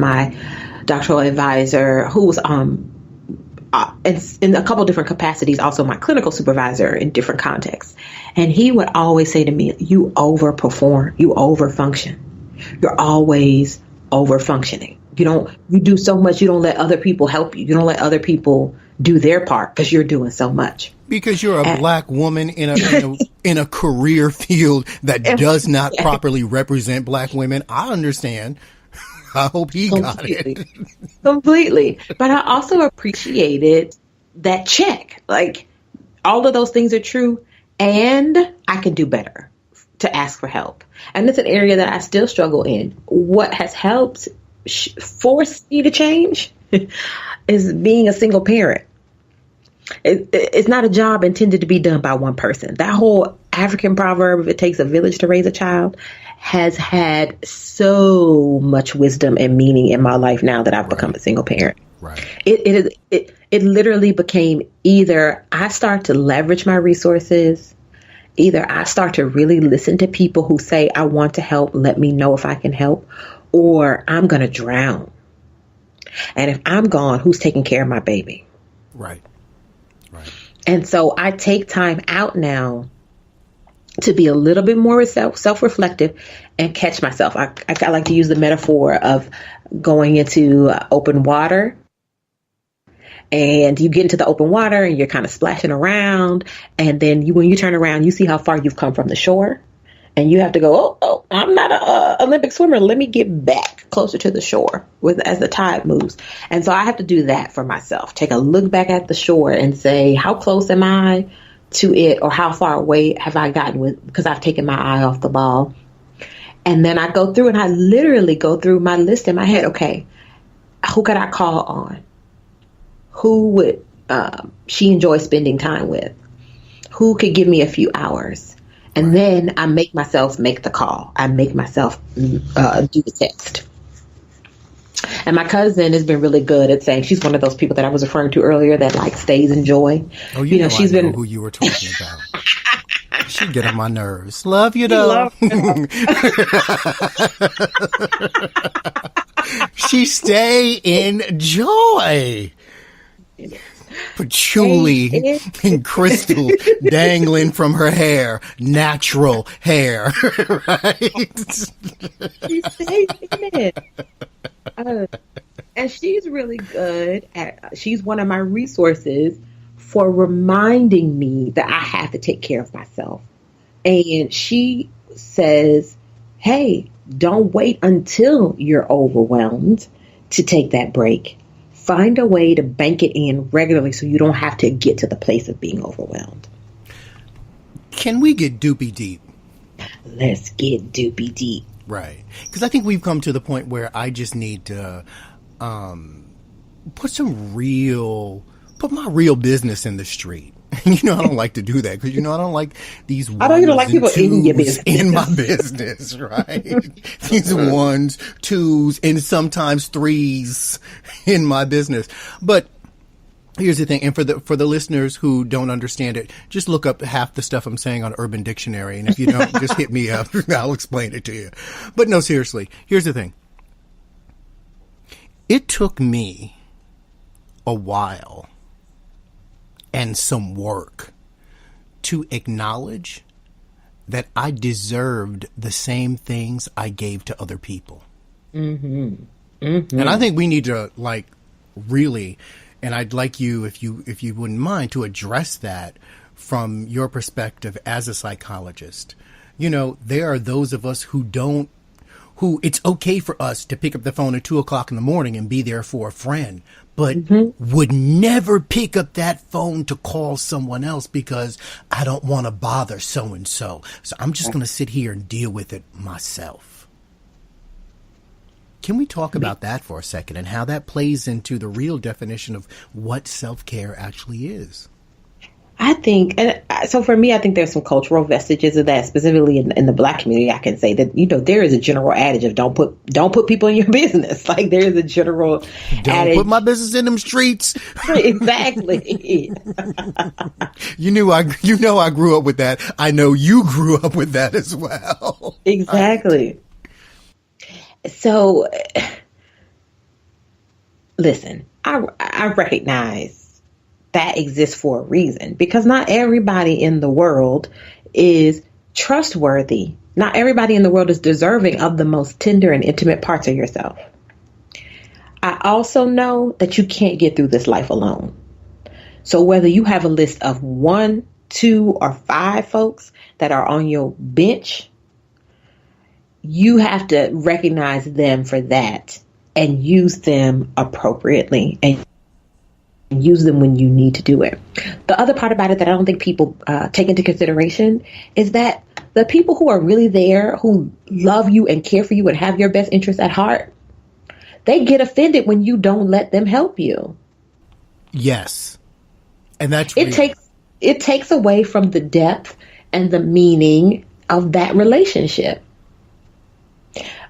my doctoral advisor, who was in a couple different capacities, also my clinical supervisor in different contexts. And he would always say to me, you overperform, you overfunction. You're always overfunctioning. You do so much, you don't let other people help you. You don't let other people do their part because you're doing so much. Because you're a black woman in a career field that does not properly represent black women. I understand. I hope he got it. Completely. But I also appreciated that check. Like, all of those things are true, and I can do better to ask for help. And it's an area that I still struggle in. What has helped force me to change is being a single parent. It's not a job intended to be done by one person. That whole African proverb, if it takes a village to raise a child, has had so much wisdom and meaning in my life now that I've become a single parent. Right. It literally became either I start to leverage my resources, either I start to really listen to people who say, I want to help, let me know if I can help, or I'm going to drown. And if I'm gone, who's taking care of my baby? Right. Right. And so I take time out now to be a little bit more self-reflective and catch myself. I like to use the metaphor of going into open water, and you get into the open water and you're kind of splashing around. And then when you turn around, you see how far you've come from the shore, and you have to go, oh, I'm not an Olympic swimmer. Let me get back closer to the shore as the tide moves. And so I have to do that for myself. Take a look back at the shore and say, how close am I to it, or how far away have I gotten because I've taken my eye off the ball. And then I go through and I literally go through my list in my head. Okay, who could I call on? Who would she enjoy spending time with? Who could give me a few hours? And then I make myself make the call. I make myself do the text. And my cousin has been really good at saying, she's one of those people that I was referring to earlier that like stays in joy. Oh, I know who you were talking about. She get on my nerves. Love you though. She stay in joy. Patchouli and crystal dangling from her hair, natural hair, right? She stays in it. And she's really good she's one of my resources for reminding me that I have to take care of myself. And she says, hey, don't wait until you're overwhelmed to take that break. Find a way to bank it in regularly so you don't have to get to the place of being overwhelmed. Can we get Dupee deep? Let's get Dupee deep. Right. Because I think we've come to the point where I just need to put my real business in the street. I don't like to do that because, I don't like these ones. I don't even like people in your business. In my business, right? These ones, twos, and sometimes threes in my business. But here's the thing. And for the listeners who don't understand it, just look up half the stuff I'm saying on Urban Dictionary. And if you don't, just hit me up. I'll explain it to you. But no, seriously, here's the thing. It took me a while and some work to acknowledge that I deserved the same things I gave to other people. Mm-hmm. Mm-hmm. And I think we need to really, and I'd like you, if you wouldn't mind, to address that from your perspective as a psychologist. There are those of us who it's okay for us to pick up the phone at 2:00 in the morning and be there for a friend, but would never pick up that phone to call someone else because I don't want to bother so-and-so. So I'm just going to sit here and deal with it myself. Can we talk about that for a second and how that plays into the real definition of what self-care actually is? I think, and so for me, I think there's some cultural vestiges of that, specifically in the Black community. I can say that, there is a general adage of don't put people in your business. Like there is a general don't put my business in them streets. Exactly. I grew up with that. I know you grew up with that as well. Exactly. So listen, I recognize that exists for a reason, because not everybody in the world is trustworthy. Not everybody in the world is deserving of the most tender and intimate parts of yourself. I also know that you can't get through this life alone. So whether you have a list of 1, 2, or 5 folks that are on your bench, you have to recognize them for that and use them appropriately and use them when you need to do it. The other part about it that I don't think people take into consideration is that the people who are really there, who love you and care for you and have your best interests at heart, they get offended when you don't let them help you. Yes. And that's it takes away from the depth and the meaning of that relationship.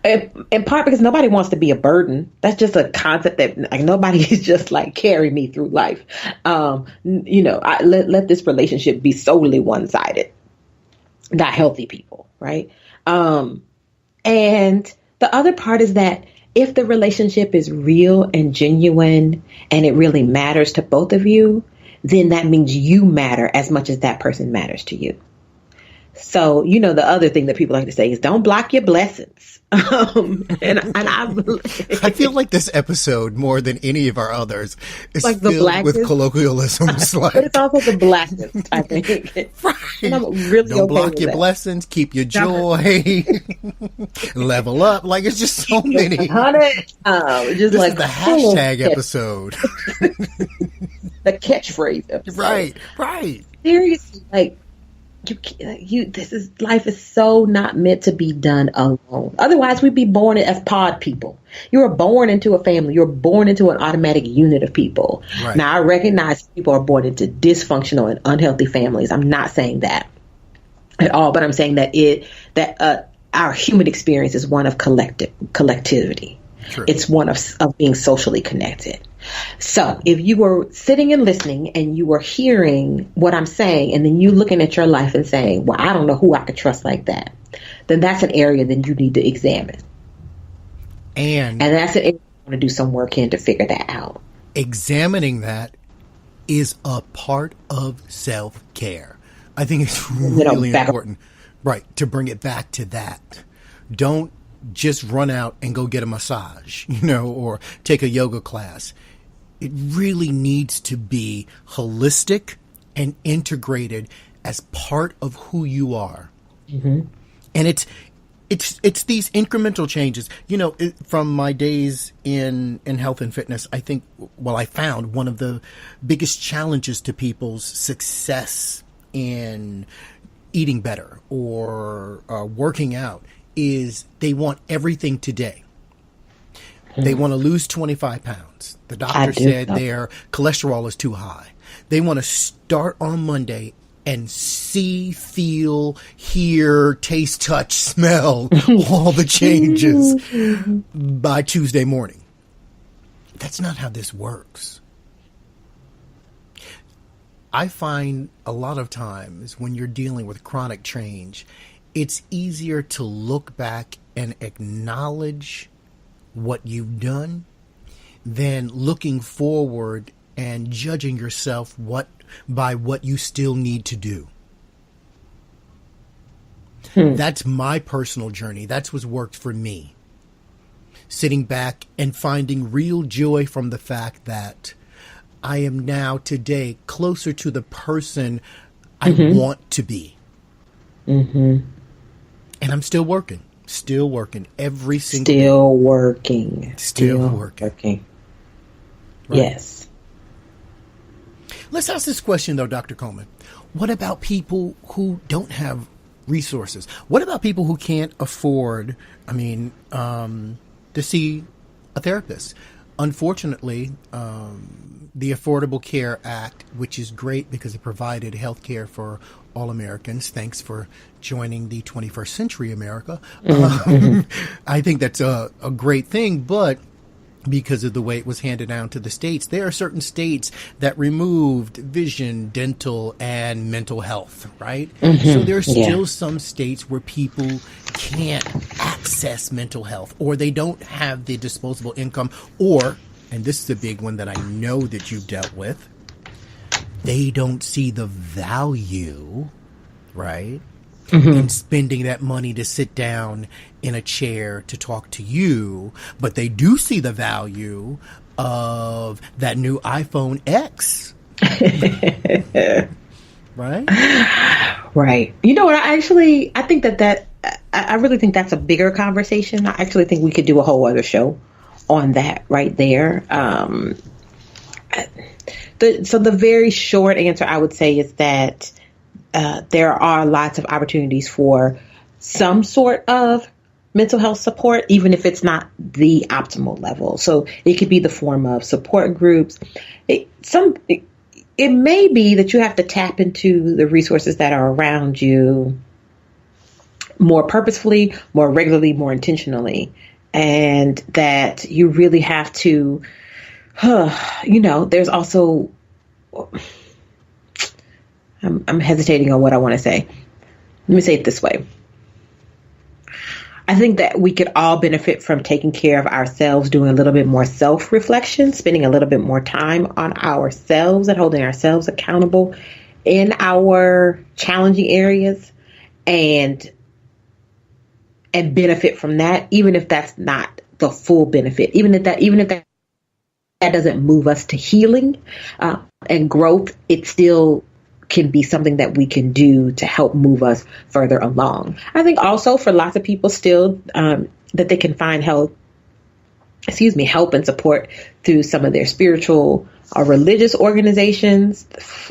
In part because nobody wants to be a burden. That's just a concept that like nobody is just like carry me through life. Let this relationship be solely one-sided. Not healthy people, right? And the other part is that if the relationship is real and genuine and it really matters to both of you, then that means you matter as much as that person matters to you. So, the other thing that people like to say is don't block your blessings. I feel like this episode, more than any of our others, is like filled with colloquialisms. But it's also the blackness, I think. Right. And I'm really don't block your blessings, keep your joy, level up. Like, it's just so many. This is like the hashtag episode. The catchphrase episode. Right. Seriously, like, life is so not meant to be done alone. Otherwise, we'd be born as pod people. You were born into a family. You're born into an automatic unit of people. Right. Now, I recognize people are born into dysfunctional and unhealthy families. I'm not saying that at all, but I'm saying that our human experience is one of collectivity. True. It's one of being socially connected. So if you were sitting and listening and you were hearing what I'm saying, and then you looking at your life and saying, well, I don't know who I could trust like that, then that's an area that you need to examine. And that's an area you want to do some work in to figure that out. Examining that is a part of self-care. I think it's really important, right, to bring it back to that. Don't just run out and go get a massage, or take a yoga class. It really needs to be holistic and integrated as part of who you are. Mm-hmm. And it's these incremental changes. From my days in health and fitness, I think, I found one of the biggest challenges to people's success in eating better or working out is they want everything today. They want to lose 25 pounds. The doctor said their cholesterol is too high. They want to start on Monday and see, feel, hear, taste, touch, smell all the changes by Tuesday morning. That's not how this works. I find a lot of times when you're dealing with chronic change, it's easier to look back and acknowledge what you've done than looking forward and judging yourself by what you still need to do. That's my personal journey. That's what's worked for me. Sitting back and finding real joy from the fact that I am now today closer to the person I want to be. Mm-hmm. And I'm still working every single day. Still working. Right. Yes. Let's ask this question, though, Dr. Coleman. What about people who don't have resources? What about people who can't afford, to see a therapist? Unfortunately, the Affordable Care Act, which is great because it provided health care for all Americans. Thanks for joining the 21st century America. I think that's a great thing, but because of the way it was handed down to the states, there are certain states that removed vision, dental, and mental health, right? So there are still some states where people can't access mental health, or they don't have the disposable income, or and this is a big one that I know that you've dealt with, they don't see the value, right, in spending that money to sit down in a chair to talk to you, but they do see the value of that new iPhone X. Right? Right. You know what? I think I really think that's a bigger conversation. I actually think we could do a whole other show on that right there. So the very short answer I would say is that there are lots of opportunities for some sort of mental health support, even if it's not the optimal level. So it could be the form of support groups. It may be that you have to tap into the resources that are around you more purposefully, more regularly, more intentionally, and that you really have to, there's also, I'm hesitating on what I want to say. Let me say it this way. I think that we could all benefit from taking care of ourselves, doing a little bit more self-reflection, spending a little bit more time on ourselves and holding ourselves accountable in our challenging areas and benefit from that, even if that's not the full benefit, even if that doesn't move us to healing and growth, it still can be something that we can do to help move us further along. I think also for lots of people still that they can find help and support through some of their spiritual or religious organizations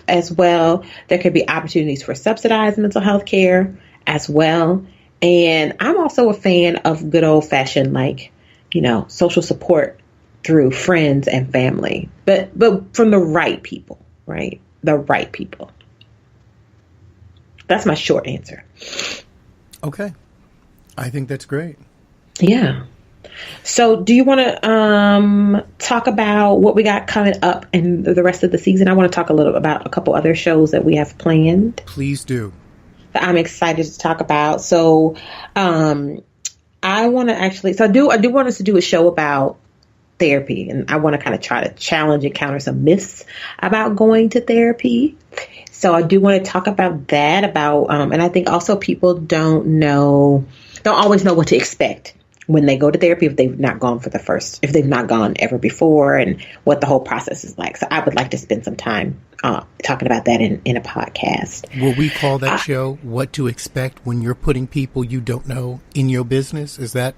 as well. There could be opportunities for subsidized mental health care as well. And I'm also a fan of good old fashioned, social support through friends and family, but from the right people, right? The right people. That's my short answer. Okay. I think that's great. Yeah. So do you want to talk about what we got coming up in the rest of the season? I want to talk a little about a couple other shows that we have planned. Please do. That I'm excited to talk about. So I want to I do want us to do a show about therapy, and I want to kind of try to challenge and counter some myths about going to therapy. So I do want to talk about that, and I think also people don't always know what to expect when they go to therapy if they've not gone ever before, and what the whole process is like. So I would like to spend some time talking about that in a podcast. Will we call that show What to Expect When You're Putting People You Don't Know in Your Business? Is that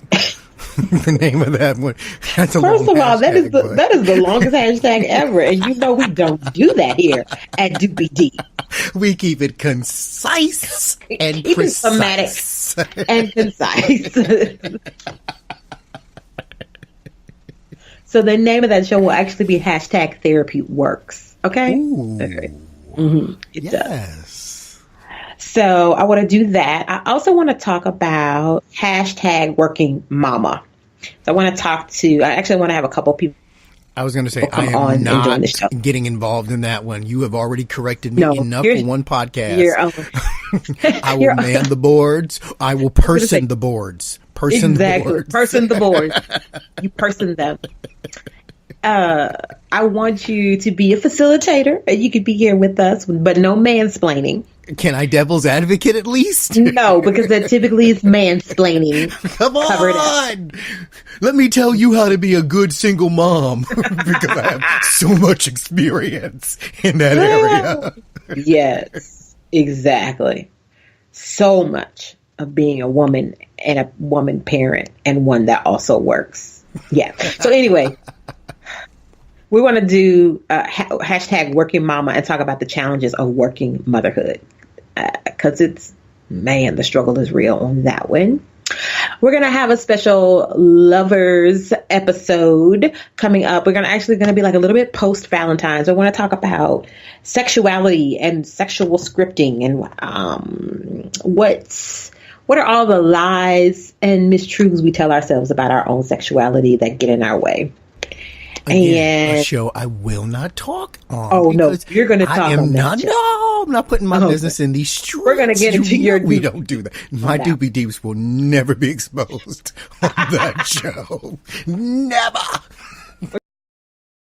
the name of that one? That's First of all, that is the longest hashtag ever, and you know we don't do that here at Dupee. We keep it concise and even precise. Thematic and concise. So the name of that show will actually be hashtag Therapy Works. Okay? Okay. Mm-hmm. It does. So I want to do that. I also want to talk about hashtag Working Mama. So I actually want to have a couple people. I was going to say, I am not getting involved in that one. You have already corrected me enough for one podcast. I will man the boards. I will person the boards. Person the boards. Person the boards. You person them. I want you to be a facilitator. You could be here with us, but no mansplaining. Can I devil's advocate at least? No, because that typically is mansplaining. Come on! Let me tell you how to be a good single mom, because I have so much experience in that area. Yes, exactly. So much of being a woman and a woman parent, and one that also works. Yeah. So anyway, we want to do hashtag Working Mama and talk about the challenges of working motherhood. Because the struggle is real on that one. We're going to have a special lovers episode coming up. We're going to be like a little bit post Valentine's. I want to talk about sexuality and sexual scripting and what are all the lies and mistruths we tell ourselves about our own sexuality that get in our way. Again, a show I will not talk on. Oh no, you're going to talk on that. I'm not putting my business in these streets. We're going to get into your. We don't do that. My doopy deeps will never be exposed on that show. Never.